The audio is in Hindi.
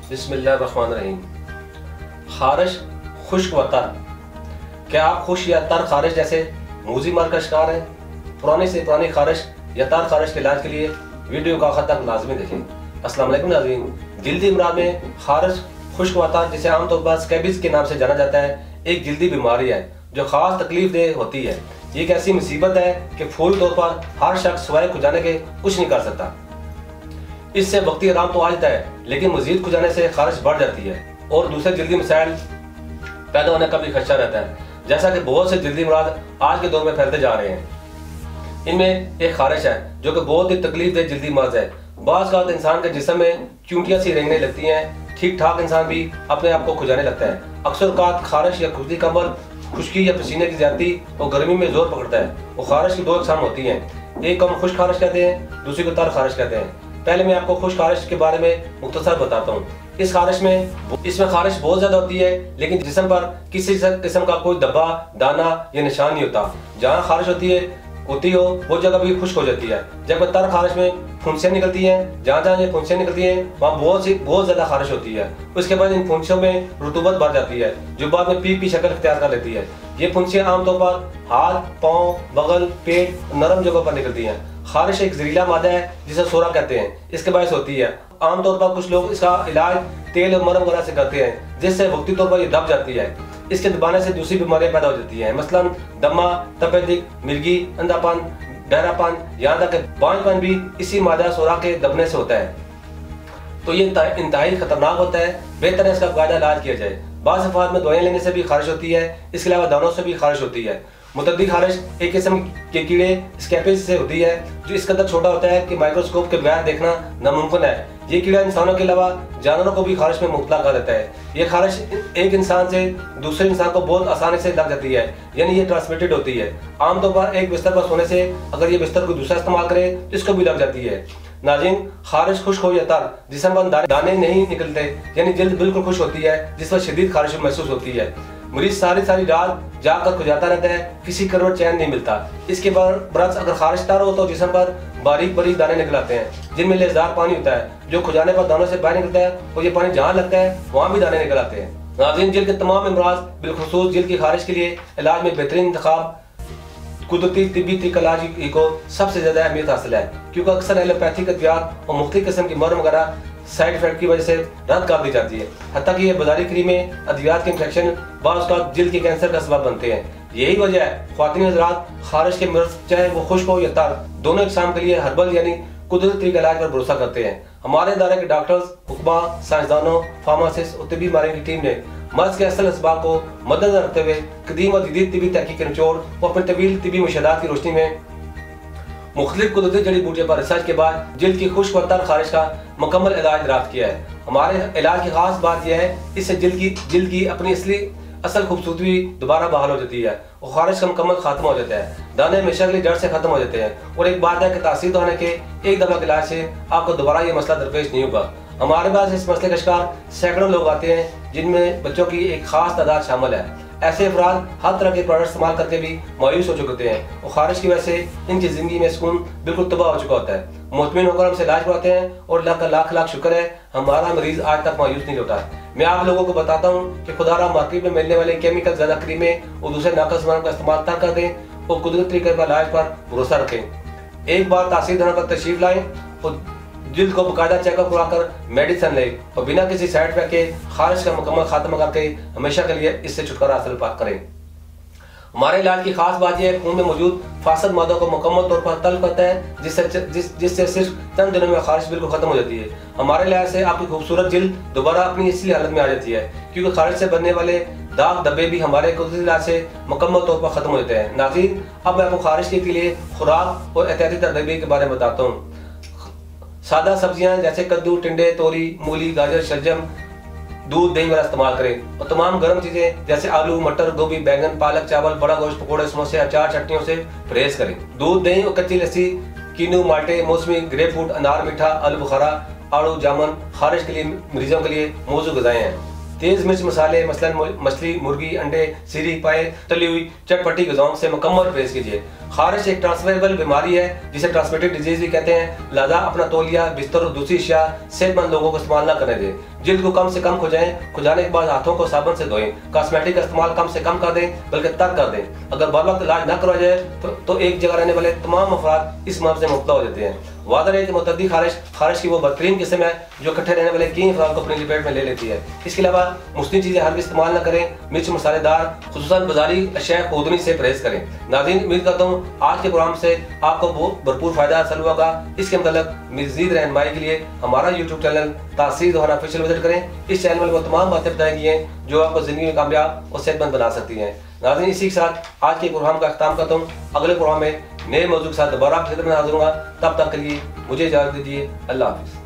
बिस्मिल्लाहिर्रहमानिर्रहीम। खारिश, खुश्क व तर। क्या आप खुश या तर खारिश जैसे मूजी मार का शिकार हैं? पुरानी से पुरानी खारिश या तर खारिश के इलाज के लिए वीडियो का आखिर तक लाजमी देखें। अस्सलाम वालेकुम नाज़रीन। जल्दी इमराद में खारिश, खुश्क व तर, जिसे आमतौर पर स्कैबिज के नाम से जाना जाता है, एक जल्दी बीमारी है जो खास तकलीफ देह होती है। ये एक ऐसी मुसीबत है कि फौरी तौर पर हर शख्स सिवाय खुजाने के कुछ नहीं कर सकता। इससे वक्ती आराम तो आ जाता है, लेकिन मजीद खुजाने से खारिश बढ़ जाती है और दूसरे जल्दी मसाइल पैदा होने का भी खदशा रहता है, जैसा कि बहुत से जल्दी मुराद आज के दौर में फैलते जा रहे हैं। इनमें एक खारिश है जो कि बहुत ही तकलीफ दे जल्दी मर्ज है। बाज़ का इंसान के जिस्म में चूंटियां सी रेंगने लगती हैं। ठीक ठाक इंसान भी अपने आप को खुजाने लगता है। अक्सर औक़ात खारिश या खुजली का अमल खुश्की या पसीने की ज्यादती और गर्मी में जोर पकड़ता है। वो खारिश की दो अक़साम होती हैं, एक को हम खुश्क खारिश कहते हैं, दूसरी को तर खारिश कहते हैं। पहले मैं आपको खुश्क खारिश के बारे में मुख्तसर बताता हूँ। इसमें खारिश बहुत ज्यादा होती है, लेकिन जिस्म पर किसी किस्म का कोई धब्बा, दाना या निशान नहीं होता। जहाँ खारिश होती हो वो जगह भी खुश्क हो जाती है। जबकि तर खारिश में फुंसियाँ निकलती हैं। जहाँ जहाँ ये फुंसियाँ निकलती हैं वहाँ बहुत ज्यादा खारिश होती है। उसके बाद इन फुंसियों में रुतूबत बढ़ जाती है, जो बाद में पीप की शक्ल इख्तियार कर लेती है। ये फुंसियाँ आमतौर पर हाथ, पाँव, बगल, पेट, नरम जगहों पर निकलती हैं। खारिश एक जहरीला मादा है जिसे सोरा कहते हैं, इसके बायस होती है। आमतौर पर कुछ लोग इसका इलाज तेल और मरहम वगैरह से करते हैं, जिससे वक्ती तौर पर ये दब जाती है। इसके दबाने से दूसरी बीमारियां पैदा हो जाती हैं, मसलन दमा, तपेदिक, मिर्गी, अंधापन, बहरापन, यहाँ तक बांझपन भी इसी मादा सोरा के दबने से होता है। तो ये इंतहाई खतरनाक होता है। बेहतर है इसका कायदा इलाज किया जाए। बाज़ अफ़राद में दवाएं लेने से भी खारिश होती है। इसके अलावा दानों से भी खारिश होती है। मुतअद्दी खारिश एक किस्म के कीड़े स्कैबिज से होती है, जो इस कदर छोटा होता है कि माइक्रोस्कोप के बगैर देखना नामुमकिन है। ये कीड़ा इंसानों के अलावा जानवरों को भी खारिश में मुब्तला कर देता है। ये खारिश एक इंसान से दूसरे इंसान को बहुत आसानी से लग जाती है, यानी ये ट्रांसमिटेड होती है। आमतौर पर एक बिस्तर पर सोने से अगर ये बिस्तर को दूसरा इस्तेमाल करे तो इसको भी लग जाती है। नाज़रीन, खारिश खुश्क हो या तर, जिस्म पर दाने नहीं निकलते, यानी जल्द बिल्कुल खुश होती है, जिस पर शदीद खारिश महसूस होती है। मरीज सारी रात जाकर खुजाता रहता है, किसी करवट चैन नहीं मिलता। इसके बरक्स अगर खारिश तर हो तो जिस्म पर बारीक बारीक दाने निकल आते हैं, जिनमें लेज़दार पानी होता है, जो खुजाने पर दानों से बाहर निकलता है, और ये पानी जहाँ लगता है वहाँ भी दाने निकल आते हैं। नाज़रीन, जल्द के तमाम अमराज, बिलखुसूस जल्द की खारिश के लिए इलाज में बेहतरीन इंतखाब कुदरती तिब्बी तरीका इलाज को सबसे ज्यादा अहमियत हासिल है, क्योंकि अक्सर एलोपैथिक अद्वियात और मुख्तलिफ किस्म की मरहम वगैरह साइड इफेक्ट की वजह से रद्द कर दी जाती है। हत्ता कि ये बाजारी क्रीमें अद्वियात के इन्फेक्शन बाज़ का जल्द के कैंसर का सबब बनते हैं। यही वजह है ख्वातीन हज़रात, खारिश के मर्ज चाहे वो खुश्क हो या तर, दोनों इकसाम के लिए हर्बल यानी कुदरती तरीका इलाज पर भरोसा करते हैं। हमारे इदारे के डॉक्टर्स, हुक्मा, साइंसदानों, फार्मासिस्ट और तिब्बी माहिरीन की टीम ने मर्ज के असल असबाब को मद्देनजर रखते हुए कदीम और जदीद तिब्बी तहकीक के निचोड़ और अपने तवील तिब्बी मुशाहदात की रोशनी में मुख्तलिफ कुदरती जड़ी बूटियों पर रिसर्च के बाद जल्द की खुश्क व तर खारिश का मुकम्मल इलाज दराफ्त किया है। हमारे इलाज की खास बात यह है, इससे जल्द की अपनी असल खूबसूरती दोबारा बहाल हो जाती है और खारिश का मुकम्मल खात्मा हो जाता है। दाने हमेशा के लिए जड़ से खत्म हो जाते हैं। और एक बात है कि तासीर होने के एक दफा के इलाज से आपको दोबारा ये मसला दरपेश नहीं होगा। हमारे पास इस मसले का शिकार सैकड़ों लोग आते हैं, जिनमें बच्चों की एक खास तादाद शामिल है। ऐसे अफराद हर तरह के प्रोडक्ट इस्तेमाल करके भी मायूस हो चुके होते हैं और खारिश की वजह से इनकी जिंदगी में सुकून बिल्कुल तबाह हो चुका होता है। मुतमिन होकर हमसे इलाज कराते हैं और लाख लाख शुक्र है हमारा मरीज आज तक मायूस नहीं होता। मैं आप लोगों को बताता हूँ कि खुदारा मार्केट में मिलने वाले केमिकल ज्यादा क्रीमें और दूसरे नाकस सामान का इस्तेमाल तक कर दें और कुदरती तरीके पर इलाज पर भरोसा रखें। एक बार तासीर धना पर तशरीफ लाएं और जल्द को बाकायदा चेकअप कराकर मेडिसिन ले और बिना किसी साइड इफेक्ट के खारिश का मुकम्मल खात्मा करके हमेशा के लिए इससे छुटकारा हासिल करें। हमारे इलाज की खास बात यह है, खून में मौजूद फासद मादों को मुकम्मल तौर पर तल्फ करता है, जिससे सिर्फ चंद दिनों में खारिश बिल्कुल खत्म हो जाती है। हमारे इलाज से आपकी खूबसूरत जल्द दोबारा अपनी असली हालत में आ जाती है, क्योंकि खारिश से बनने वाले दाग धब्बे भी हमारे कुदरती इलाज से मुकम्मल तौर पर खत्म हो जाते हैं। नाज़रीन, अब मैं आपको खारिश के लिए खुराक और एहतियाती तदबीर के बारे में बताता हूँ। सादा सब्जियां जैसे कद्दू, टिंडे, तोरी, मूली, गाजर, शलजम, दूध, दही वगैरह इस्तेमाल करें और तमाम गर्म चीजें जैसे आलू, मटर, गोभी, बैंगन, पालक, चावल, बड़ा गोश्त, पकौड़े, समोसे, अचार, चटनियों से परहेज करें। दूध, दही और कच्ची लस्सी, कीनू, माल्टे, मौसमी, ग्रेपफ्रूट, अनार, मीठा, आलू बुखारा, आड़ू, जामुन खारिश के लिए मरीजों के लिए मौजूद ग़िज़ाएं हैं। तेज़ मिर्च मसाले मसलन मछली, मुर्गी, अंडे, सीरी, पाए, तली हुई चटपटी ग़िज़ाओं से मुकम्मल परहेज कीजिए। खारिश एक ट्रांसफरेबल बीमारी है जिसे ट्रांसमिटेड डिजीज़ भी कहते हैं, लिहाजा अपना तौलिया, बिस्तर और दूसरी अशिया सेहतमंद लोगों को इस्तेमाल न करने दें। जिल्द को कम से कम खुजाएं, खुजाने के बाद हाथों को साबुन से धोएं। कॉस्मेटिक का इस्तेमाल कम से कम कर दें बल्कि तर्क कर दें। अगर बर वक्त इलाज न करवाया जाए तो एक जगह रहने वाले तमाम अफराद इस मर्ज़ से मुब्तला हो जाते हैं। वादर है कि मुतअद्दी खारिश की वो बदतरीन किस्म है जो इकट्ठे रहने वाले कई अफराद को अपनी लपेट में ले लेती है। इसके अलावा मुस्लिम चीज़ें हर भी इस्तेमाल न करें। मिर्च मसालेदार खुसूसन बाजारी अशिया खुदनी से परहेज करें। नाज़रीन, उम्मीद करता हूँ आज के प्रोग्राम से आपको भरपूर फायदा हासिल होगा। इसके मतलब मज़ीद रहनुमाई के लिए हमारा यूट्यूब चैनल तासीर दोहाना ऑफिशियल विजिट करें। इस चैनल में वो तमाम बातें बताई गई हैं जो आपको ज़िंदगी में कामयाब और सेहतमंद बना सकती हैं। नाज़रीन, इसी के साथ आज के प्रोग्राम का अख्ताम करता हूँ। अगले प्रोग्राम में नए मौजूद के साथ दोबारा आपकी खिदमत में हाजिर होगा। तब तक के लिए मुझे इजाज़त दीजिए। अल्लाह हाफ़िज़।